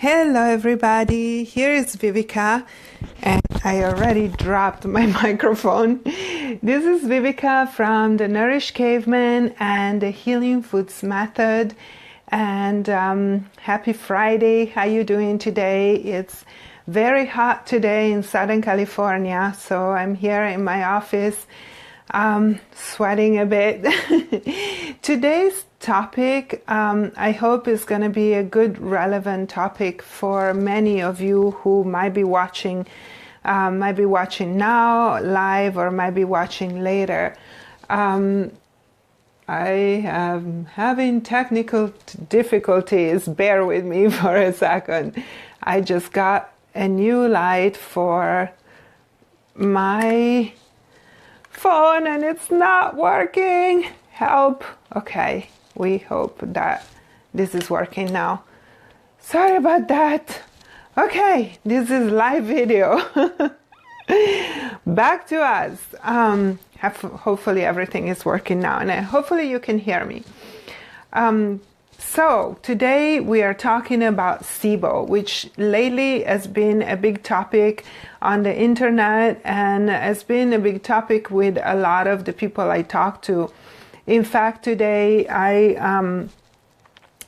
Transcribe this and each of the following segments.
Hello everybody, here is Viveka, and I already dropped my microphone. This is Viveka from the Nourish Caveman and the Healing Foods Method, and happy Friday. How you doing today? It's very hot today in Southern California, so I'm here in my office sweating a bit. Today's topic I hope is going to be a good relevant topic for many of you who might be watching now live or might be watching later. I am having technical difficulties. Bear with me for a second. I just got a new light for my phone and it's not working. Help. Okay, we hope that this is working now. Sorry about that. Okay, this is live video. Back to us. Hopefully everything is working now, and hopefully you can hear me. So today we are talking about SIBO, which lately has been a big topic on the internet and has been a big topic with a lot of the people I talk to. In fact, today I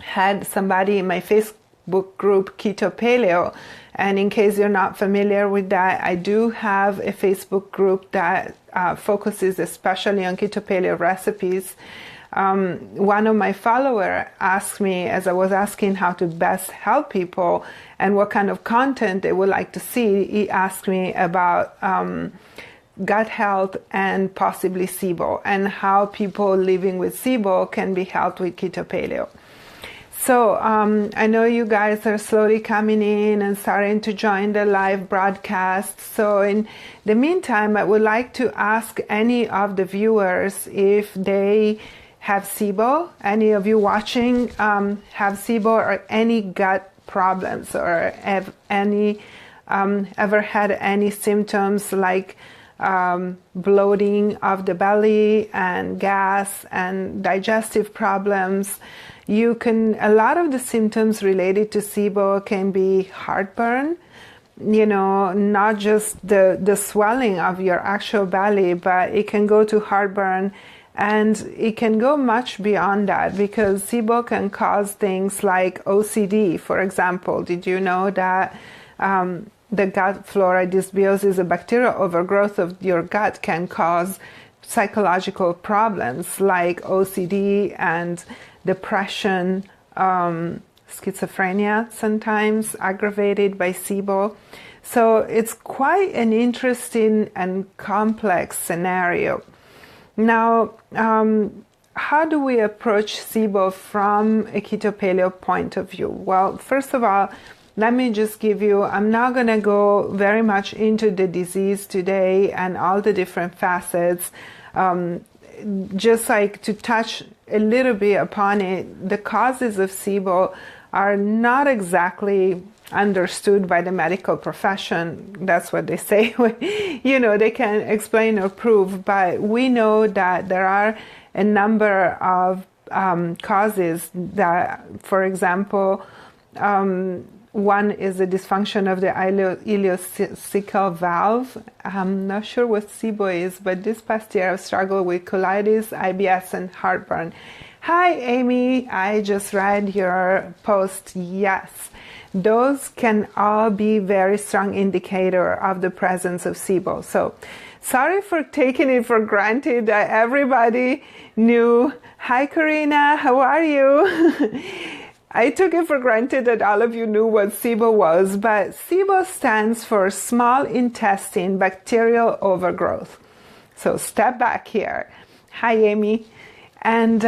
had somebody in my Facebook group, Keto Paleo, and in case you're not familiar with that, I do have a Facebook group that focuses especially on Keto Paleo recipes. One of my followers asked me, as I was asking how to best help people and what kind of content they would like to see, he asked me about gut health and possibly SIBO, and how people living with SIBO can be helped with Keto Paleo. So I know you guys are slowly coming in and starting to join the live broadcast. So in the meantime, I would like to ask any of the viewers if they have SIBO. Any of you watching have SIBO or any gut problems, or have any ever had any symptoms like bloating of the belly and gas and digestive problems. A lot of the symptoms related to SIBO can be heartburn, not just the swelling of your actual belly, but it can go to heartburn, and it can go much beyond that, because SIBO can cause things like OCD, for example. Did you know that the gut flora dysbiosis, a bacterial overgrowth of your gut, can cause psychological problems like OCD and depression, schizophrenia, sometimes aggravated by SIBO. So it's quite an interesting and complex scenario. Now, how do we approach SIBO from a Keto Paleo point of view? Well, first of all, let me just give you, I'm not going to go very much into the disease today and all the different facets. Just like to touch a little bit upon it, the causes of SIBO are not exactly understood by the medical profession. That's what they say. They can explain or prove, but we know that there are a number of causes that, for example, one is the dysfunction of the ileocecal valve. I'm not sure what SIBO is, but this past year I've struggled with colitis, IBS, and heartburn. Hi, Amy. I just read your post. Yes, those can all be very strong indicator of the presence of SIBO. So sorry for taking it for granted that everybody knew. Hi, Karina. How are you? I took it for granted that all of you knew what SIBO was, but SIBO stands for Small Intestine Bacterial Overgrowth. So step back here. Hi, Amy. And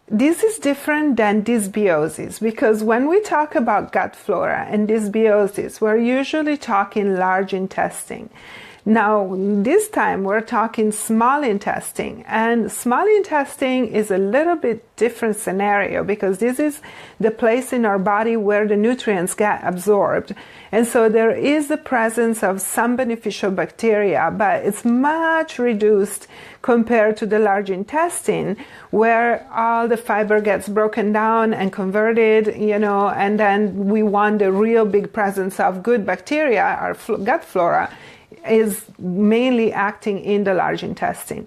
this is different than dysbiosis, because when we talk about gut flora and dysbiosis, we're usually talking large intestine. Now, this time we're talking small intestine, and small intestine is a little bit different scenario because this is the place in our body where the nutrients get absorbed. And so there is the presence of some beneficial bacteria, but it's much reduced compared to the large intestine where all the fiber gets broken down and converted, and then we want the real big presence of good bacteria, our gut flora, is mainly acting in the large intestine.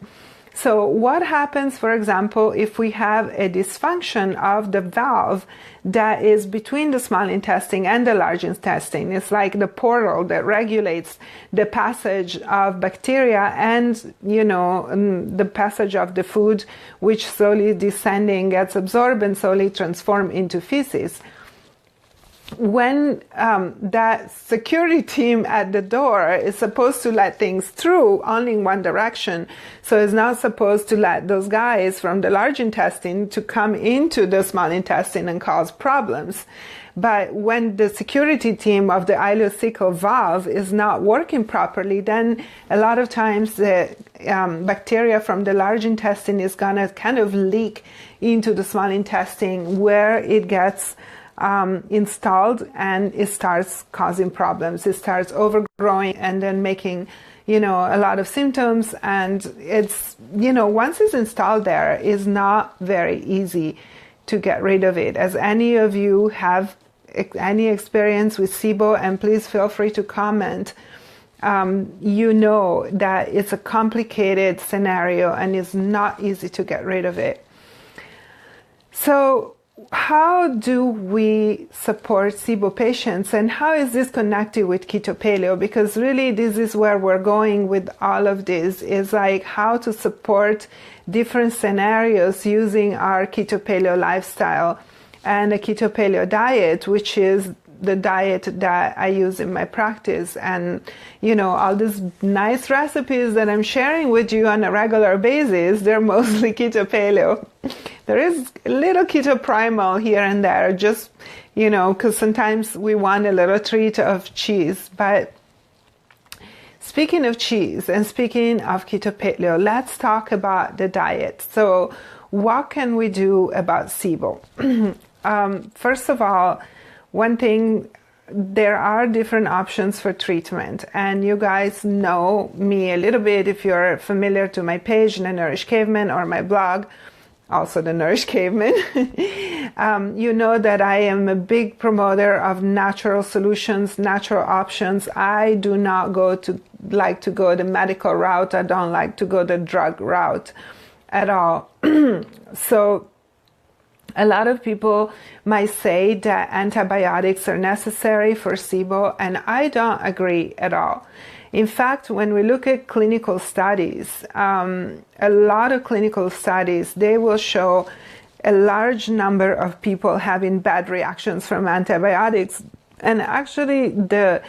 So what happens, for example, if we have a dysfunction of the valve that is between the small intestine and the large intestine? It's like the portal that regulates the passage of bacteria and, the passage of the food, which slowly descending gets absorbed and slowly transformed into feces. When that security team at the door is supposed to let things through only in one direction, so it's not supposed to let those guys from the large intestine to come into the small intestine and cause problems. But when the security team of the ileocecal valve is not working properly, then a lot of times the bacteria from the large intestine is going to kind of leak into the small intestine where it gets installed and it starts causing problems. It starts overgrowing and then making, a lot of symptoms. And it's, once it's installed there, it's not very easy to get rid of it. As any of you have any experience with SIBO, and please feel free to comment, you know that it's a complicated scenario and it's not easy to get rid of it. So how do we support SIBO patients, and how is this connected with Keto Paleo? Because really this is where we're going with all of this, is like how to support different scenarios using our Keto Paleo lifestyle and a Keto Paleo diet, which is the diet that I use in my practice. And all these nice recipes that I'm sharing with you on a regular basis, they're mostly Keto Paleo. There is a little keto primal here and there, just, because sometimes we want a little treat of cheese. But speaking of cheese and speaking of Keto Paleo, let's talk about the diet. So what can we do about SIBO? First of all, one thing, there are different options for treatment, and you guys know me a little bit if you're familiar to my page, The Nourished Caveman, or my blog, also The Nourished Caveman. You know that I am a big promoter of natural solutions, natural options. I do not like to go the medical route. I don't like to go the drug route at all. So a lot of people might say that antibiotics are necessary for SIBO, and I don't agree at all. In fact, when we look at clinical studies, a lot of clinical studies, they will show a large number of people having bad reactions from antibiotics. And actually, the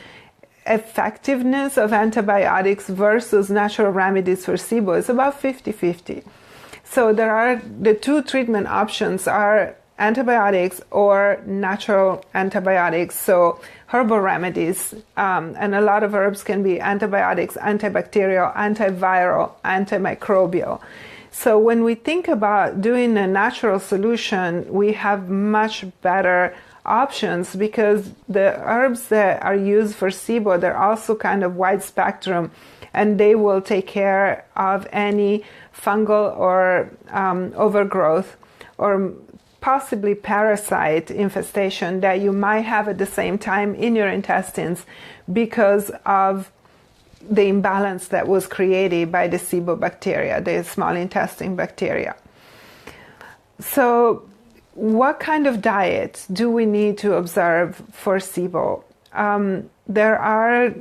effectiveness of antibiotics versus natural remedies for SIBO is about 50-50. So the two treatment options are antibiotics or natural antibiotics. So herbal remedies, and a lot of herbs can be antibiotics, antibacterial, antiviral, antimicrobial. So when we think about doing a natural solution, we have much better options because the herbs that are used for SIBO, they're also kind of wide spectrum, and they will take care of any fungal or overgrowth or possibly parasite infestation that you might have at the same time in your intestines because of the imbalance that was created by the SIBO bacteria, the small intestine bacteria. So what kind of diet do we need to observe for SIBO? There are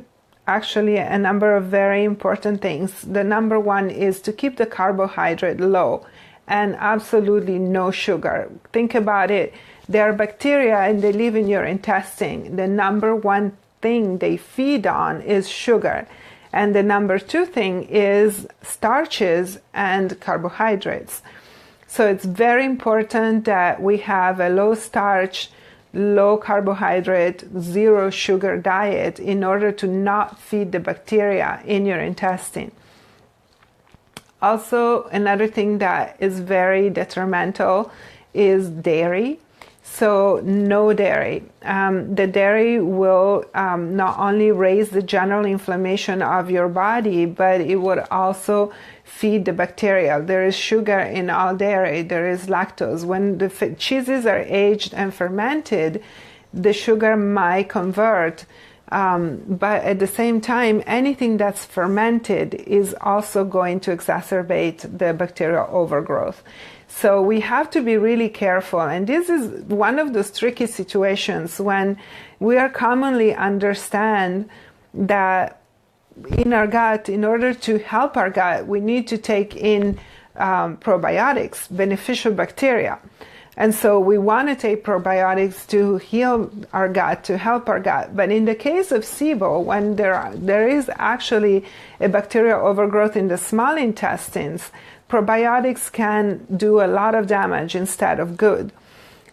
actually a number of very important things. The number one is to keep the carbohydrate low and absolutely no sugar. Think about it. There are bacteria and they live in your intestine. The number one thing they feed on is sugar. And the number two thing is starches and carbohydrates. So it's very important that we have a low starch, low carbohydrate, zero sugar diet in order to not feed the bacteria in your intestine. Also, another thing that is very detrimental is dairy. So no dairy. The dairy will not only raise the general inflammation of your body, but it would also feed the bacteria. There is sugar in all dairy. There is lactose. When the cheeses are aged and fermented, the sugar might convert. But at the same time, anything that's fermented is also going to exacerbate the bacterial overgrowth. So we have to be really careful. And this is one of those tricky situations when we are commonly understand that in our gut, in order to help our gut, we need to take in probiotics, beneficial bacteria. And so we want to take probiotics to heal our gut, to help our gut. But in the case of SIBO, when there is actually a bacterial overgrowth in the small intestines, probiotics can do a lot of damage instead of good.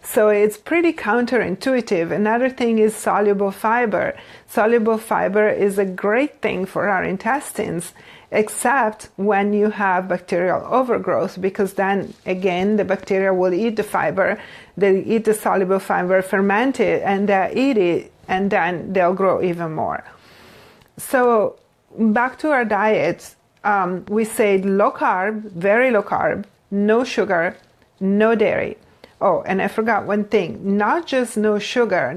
So it's pretty counterintuitive. Another thing is soluble fiber. Soluble fiber is a great thing for our intestines, except when you have bacterial overgrowth, because then again the bacteria will eat the fiber, they eat the soluble fiber, ferment it, and they eat it, and then they'll grow even more. So back to our diets, we said low carb, very low carb, no sugar, no dairy. Oh, and I forgot one thing, not just no sugar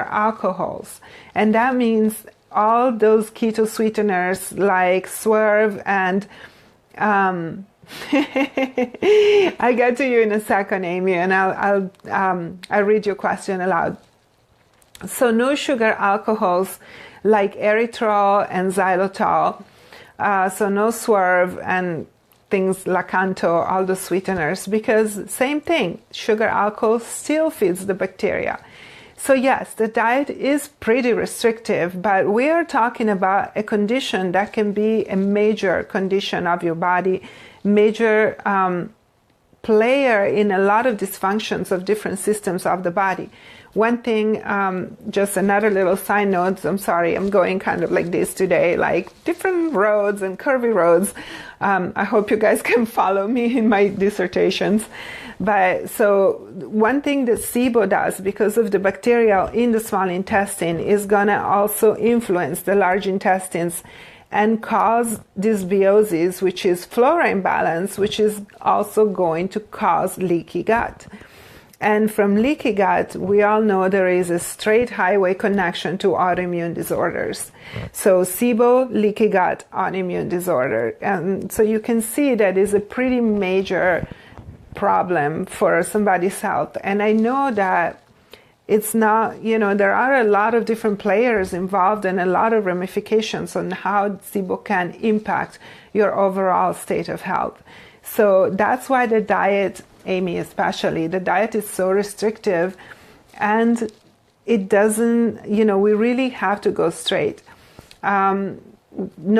alcohols. And that means all those keto sweeteners like Swerve and I'll get to you in a second, Amy, and I'll read your question aloud. So no sugar alcohols like erythritol and xylitol. So no Swerve and things Lakanto, all the sweeteners, because same thing, sugar alcohol still feeds the bacteria. So yes, the diet is pretty restrictive, but we are talking about a condition that can be a major condition of your body, major player in a lot of dysfunctions of different systems of the body. One thing, just another little side note, I'm sorry, I'm going kind of like this today, like different roads and curvy roads. I hope you guys can follow me in my dissertations. But so one thing that SIBO does, because of the bacteria in the small intestine, is going to also influence the large intestines and cause dysbiosis, which is flora imbalance, which is also going to cause leaky gut. And from leaky gut, we all know there is a straight highway connection to autoimmune disorders. So SIBO, leaky gut, autoimmune disorder. And so you can see that is a pretty major problem for somebody's health. And I know that it's not, there are a lot of different players involved and a lot of ramifications on how SIBO can impact your overall state of health. So that's why the diet, Amy especially, the diet is so restrictive, and it doesn't, we really have to go straight. No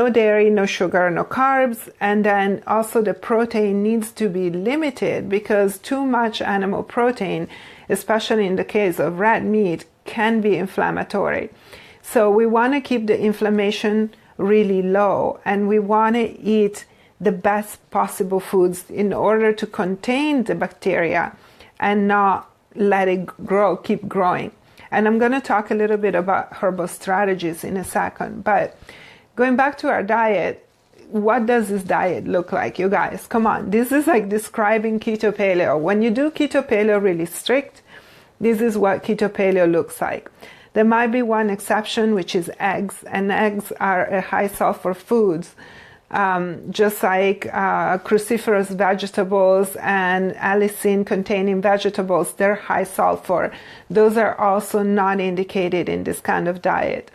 dairy, no sugar, no carbs, and then also the protein needs to be limited, because too much animal protein, especially in the case of red meat, can be inflammatory. So we want to keep the inflammation really low, and we want to eat the best possible foods in order to contain the bacteria and not let it grow, keep growing. And I'm going to talk a little bit about herbal strategies in a second. But going back to our diet, what does this diet look like, you guys? Come on, this is like describing keto paleo. When you do keto paleo really strict, this is what keto paleo looks like. There might be one exception, which is eggs, and eggs are a high sulfur foods. Just like cruciferous vegetables and allicin containing vegetables, they're high sulfur. Those are also not indicated in this kind of diet.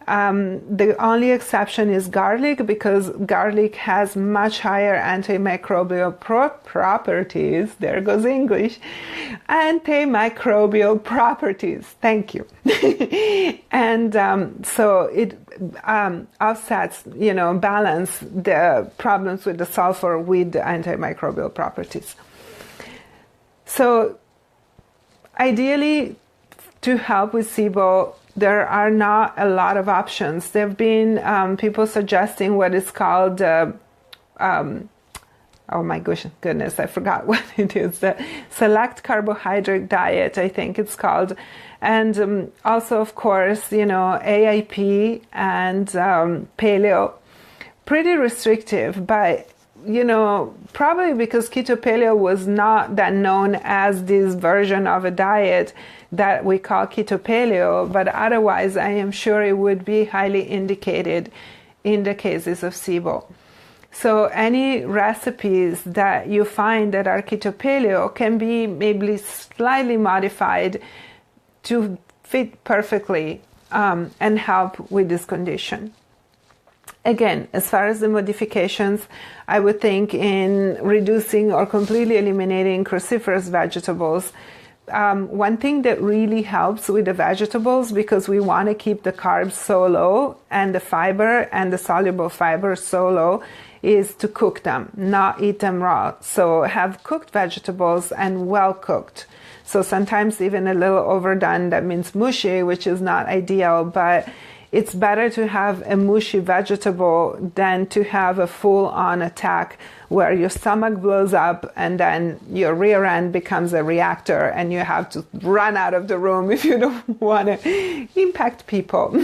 The only exception is garlic, because garlic has much higher antimicrobial properties. There goes English. Antimicrobial properties. Thank you. And so it offsets, balance the problems with the sulfur with the antimicrobial properties. So ideally, to help with SIBO, there are not a lot of options. There have been people suggesting what is called, oh my goodness, I forgot what it is, the select carbohydrate diet, I think it's called. And also, of course, AIP and paleo, pretty restrictive, but probably because Keto Paleo was not that known as this version of a diet that we call Keto Paleo, but otherwise I am sure it would be highly indicated in the cases of SIBO. So any recipes that you find that are Keto Paleo can be maybe slightly modified to fit perfectly and help with this condition. Again, as far as the modifications, I would think in reducing or completely eliminating cruciferous vegetables. One thing that really helps with the vegetables, because we want to keep the carbs so low and the fiber and the soluble fiber so low, is to cook them, not eat them raw. So have cooked vegetables and well cooked. So sometimes even a little overdone, that means mushy, which is not ideal, but it's better to have a mushy vegetable than to have a full-on attack where your stomach blows up and then your rear end becomes a reactor and you have to run out of the room if you don't want to impact people.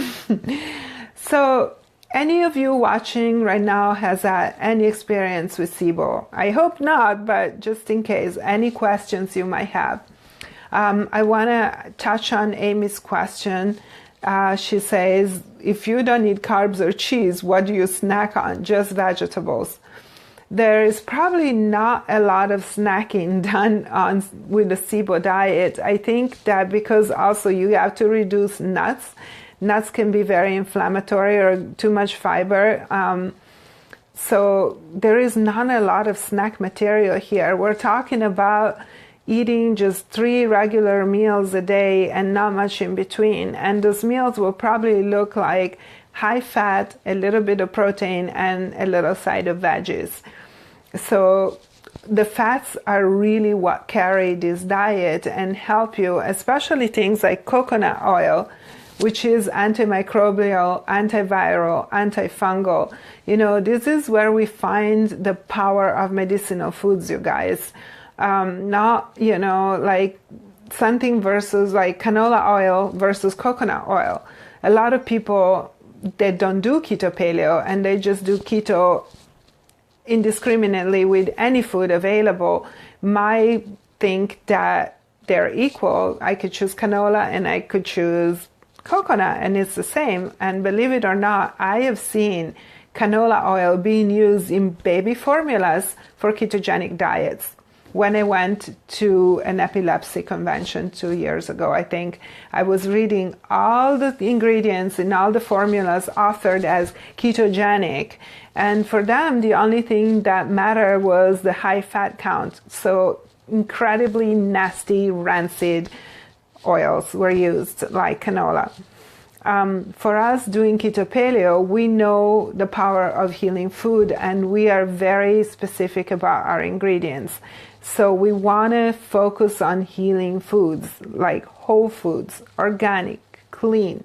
So any of you watching right now has had any experience with SIBO? I hope not, but just in case, any questions you might have. I want to touch on Amy's question. She says, if you don't eat carbs or cheese, what do you snack on? Just vegetables. There is probably not a lot of snacking done with the SIBO diet. I think that because also you have to reduce nuts. Nuts can be very inflammatory or too much fiber. So there is not a lot of snack material here. We're talking about eating just 3 regular meals a day and not much in between. And those meals will probably look like high fat, a little bit of protein, and a little side of veggies. So the fats are really what carry this diet and help you, especially things like coconut oil, which is antimicrobial, antiviral, antifungal. This is where we find the power of medicinal foods, you guys. Not, like something versus like canola oil versus coconut oil. A lot of people, they don't do Keto Paleo and they just do keto indiscriminately with any food available, might think that they're equal. I could choose canola and I could choose coconut and it's the same. And believe it or not, I have seen canola oil being used in baby formulas for ketogenic diets. When I went to an epilepsy convention 2 years ago, I think, I was reading all the ingredients in all the formulas offered as ketogenic. And for them, the only thing that mattered was the high fat count. So incredibly nasty, rancid oils were used, like canola. For us doing Keto Paleo, we know the power of healing food and we are very specific about our ingredients. So we want to focus on healing foods like whole foods, organic, clean,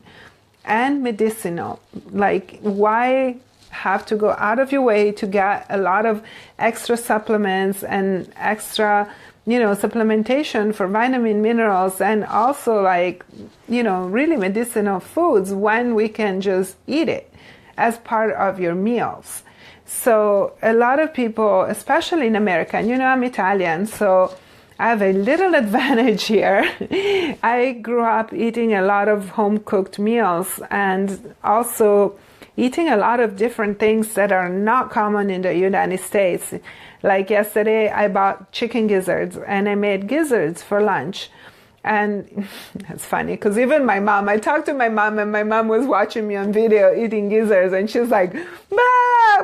and medicinal. Like, why have to go out of your way to get a lot of extra supplements and extra, supplementation for vitamin, minerals, and also really medicinal foods when we can just eat it as part of your meals? So a lot of people, especially in America, and I'm Italian, so I have a little advantage here. I grew up eating a lot of home-cooked meals and also eating a lot of different things that are not common in the United States. Like yesterday, I bought chicken gizzards and I made gizzards for lunch. And that's funny because even my mom, I talked to my mom and my mom was watching me on video eating gizzards and she's like, "Ma,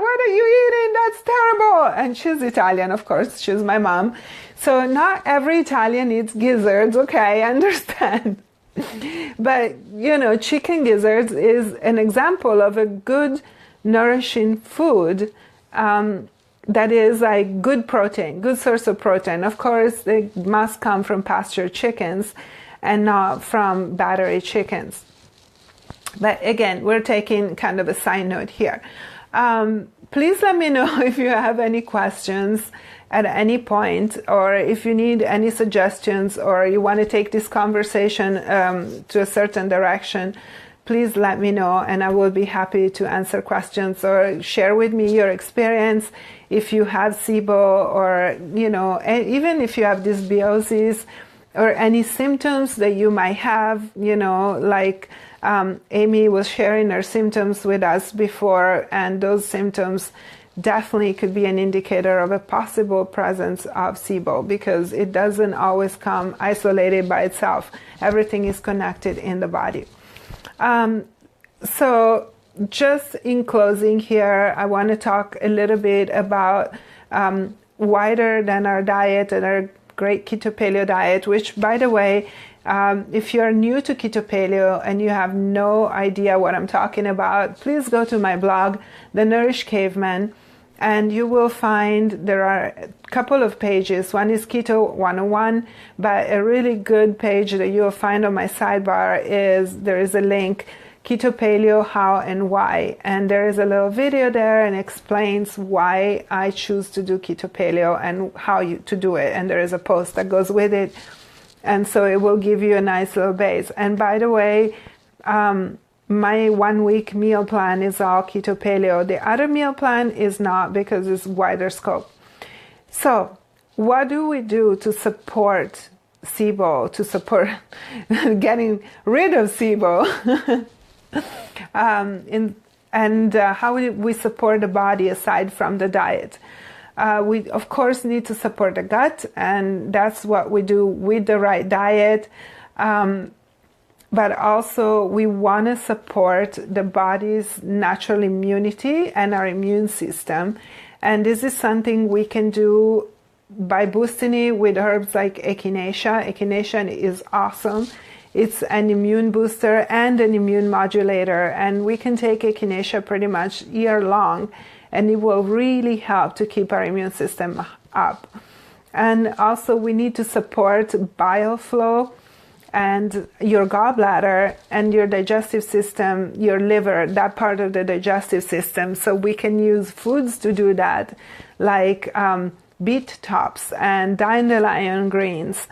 what are you eating? That's terrible." And she's Italian, of course. She's my mom. So not every Italian eats gizzards. Okay, I understand. But, chicken gizzards is an example of a good, nourishing food that is like good protein, good source of protein. Of course, they must come from pasture chickens. and not from battery chickens. But again, we're taking kind of a side note here. Please let me know if you have any questions at any point, or if you need any suggestions, or you want to take this conversation to a certain direction. Please let me know, and I will be happy to answer questions or share with me your experience. If you have SIBO, or even if you have dysbiosis or any symptoms that you might have, like Amy was sharing her symptoms with us before, and those symptoms definitely could be an indicator of a possible presence of SIBO, because it doesn't always come isolated by itself. Everything is connected in the body. So just in closing here, I want to talk a little bit about wider than our diet and our great Keto Paleo diet, which, by the way, if you're new to Keto Paleo and you have no idea what I'm talking about, please go to my blog, The Nourished Caveman, and you will find there are a couple of pages. One is Keto 101, but a really good page that you'll find on my sidebar there is a link, Keto Paleo, How and Why. And there is a little video there and explains why I choose to do Keto Paleo and how to do it. And there is a post that goes with it. And so it will give you a nice little base. And by the way, my 1 week meal plan is all Keto Paleo. The other meal plan is not, because it's wider scope. So what do we do to support SIBO, to support getting rid of SIBO? How we support the body aside from the diet? We, of course, need to support the gut, and that's what we do with the right diet. But also we want to support the body's natural immunity and our immune system. And this is something we can do by boosting it with herbs like echinacea. Echinacea is awesome. It's an immune booster and an immune modulator. And we can take echinacea pretty much year long, and it will really help to keep our immune system up. And also we need to support bile flow and your gallbladder and your digestive system, your liver, that part of the digestive system. So we can use foods to do that, like beet tops and dandelion greens.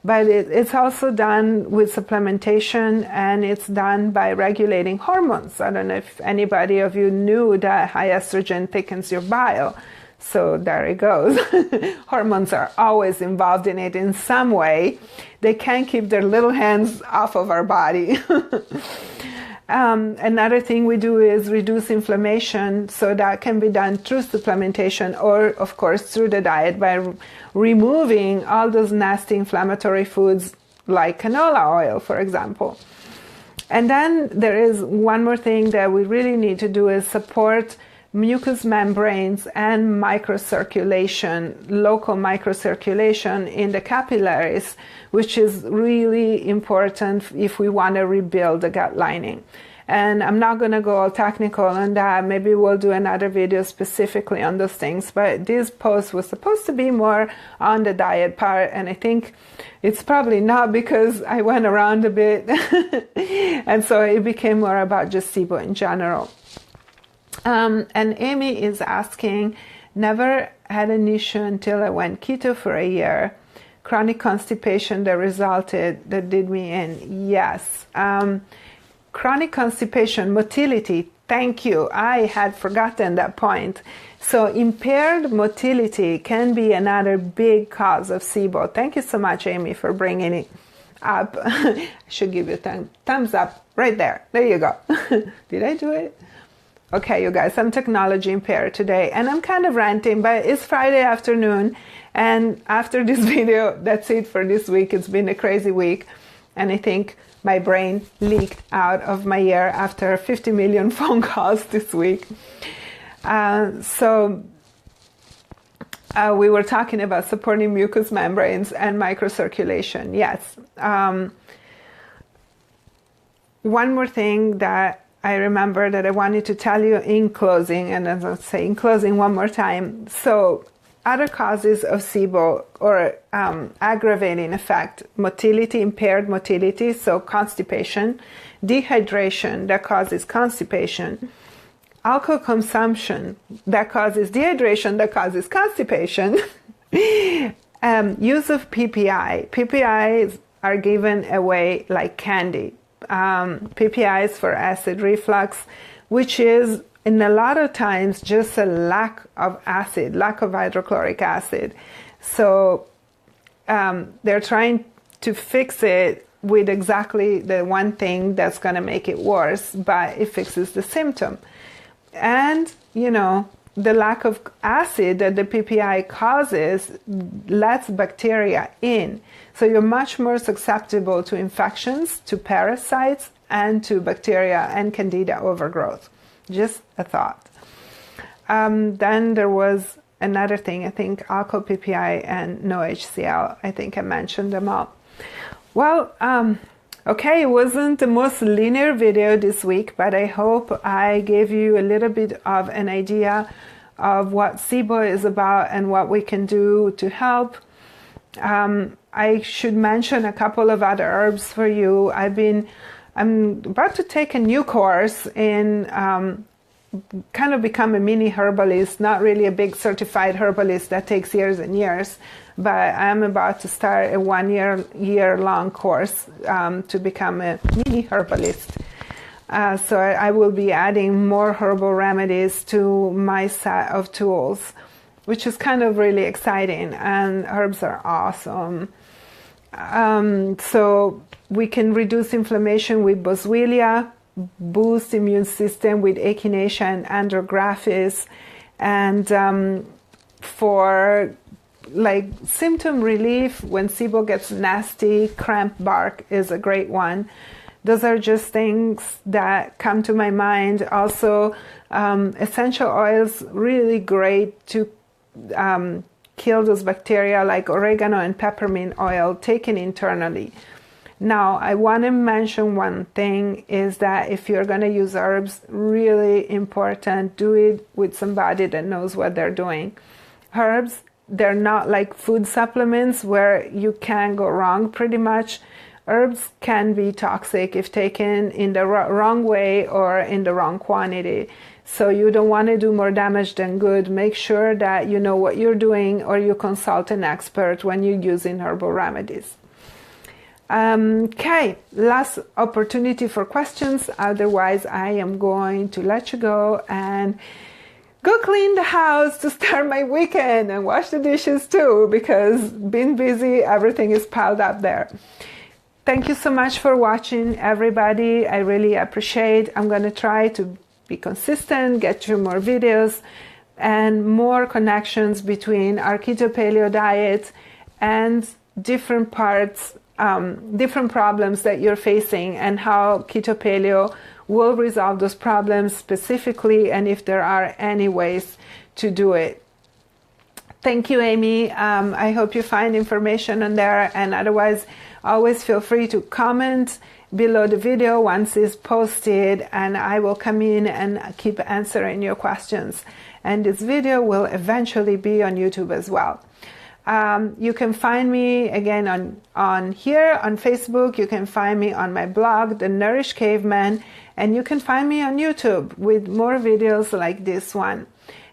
But it's also done with supplementation, and it's done by regulating hormones. I don't know if anybody of you knew that high estrogen thickens your bile. So there it goes. Hormones are always involved in it in some way. They can't keep their little hands off of our body. Another thing we do is reduce inflammation. So that can be done through supplementation, or, of course, through the diet by removing all those nasty inflammatory foods like canola oil, for example. And then there is one more thing that we really need to do is support mucous membranes and microcirculation, local microcirculation in the capillaries, which is really important if we want to rebuild the gut lining. And I'm not going to go all technical on that. Maybe we'll do another video specifically on those things. But this post was supposed to be more on the diet part, and I think it's probably not, because I went around a bit. And so it became more about just SIBO in general. And Amy is asking, never had an issue until I went keto for a year. Chronic constipation that did me in. Yes. Chronic constipation, motility. Thank you. I had forgotten that point. So impaired motility can be another big cause of SIBO. Thank you so much, Amy, for bringing it up. I should give you a thumbs up right there. There you go. Did I do it? Okay, you guys, I'm technology impaired today, and I'm kind of ranting, but it's Friday afternoon, and after this video, that's it for this week. It's been a crazy week, and I think my brain leaked out of my ear after 50 million phone calls this week. So we were talking about supporting mucous membranes and microcirculation. Yes. One more thing that I remember that I wanted to tell you in closing, and as I'll say in closing one more time. So other causes of SIBO or aggravating effect: motility, impaired motility, so constipation; dehydration, that causes constipation; alcohol consumption, that causes dehydration, that causes constipation; use of PPI. PPIs are given away like candy. PPIs for acid reflux, which is in a lot of times just a lack of acid, lack of hydrochloric acid. So they're trying to fix it with exactly the one thing that's going to make it worse, but it fixes the symptom. And, you know, the lack of acid that the PPI causes lets bacteria in. So you're much more susceptible to infections, to parasites, and to bacteria and candida overgrowth. Just a thought. Then there was another thing, I think alcohol, PPI, and no HCl. I think I mentioned them all. Well, okay, it wasn't the most linear video this week, but I hope I gave you a little bit of an idea of what SIBO is about and what we can do to help. I should mention a couple of other herbs for you. I'm about to take a new course in kind of become a mini herbalist, not really a big certified herbalist that takes years and years, but I'm about to start a year-long course to become a mini herbalist. So I will be adding more herbal remedies to my set of tools, which is kind of really exciting, and herbs are awesome. So we can reduce inflammation with boswellia, boost immune system with echinacea and andrographis, and for like symptom relief when SIBO gets nasty, cramp bark is a great one. Those are just things that come to my mind. Also, essential oils, really great to kill those bacteria, like oregano and peppermint oil taken internally. Now, I want to mention one thing is that if you're going to use herbs, really important, do it with somebody that knows what they're doing. Herbs, they're not like food supplements where you can go wrong pretty much. Herbs can be toxic if taken in the wrong way or in the wrong quantity. So you don't want to do more damage than good. Make sure that you know what you're doing or you consult an expert when you're using herbal remedies. Okay, last opportunity for questions. Otherwise, I am going to let you go and go clean the house to start my weekend and wash the dishes too, because being busy, everything is piled up there. Thank you so much for watching, everybody. I really appreciate. I'm going to try to be consistent, get you more videos and more connections between our keto paleo diet and different parts, different problems that you're facing, and how keto paleo will resolve those problems specifically, and if there are any ways to do it. Thank you, Amy. I hope you find information on there, and otherwise always feel free to comment below the video once it's posted, and I will come in and keep answering your questions. And this video will eventually be on YouTube as well. You can find me again on here on Facebook. You can find me on my blog, The Nourished Caveman, and you can find me on YouTube with more videos like this one.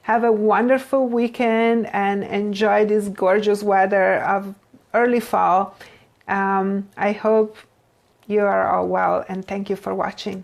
Have a wonderful weekend and enjoy this gorgeous weather of early fall. I hope you are all well, and thank you for watching.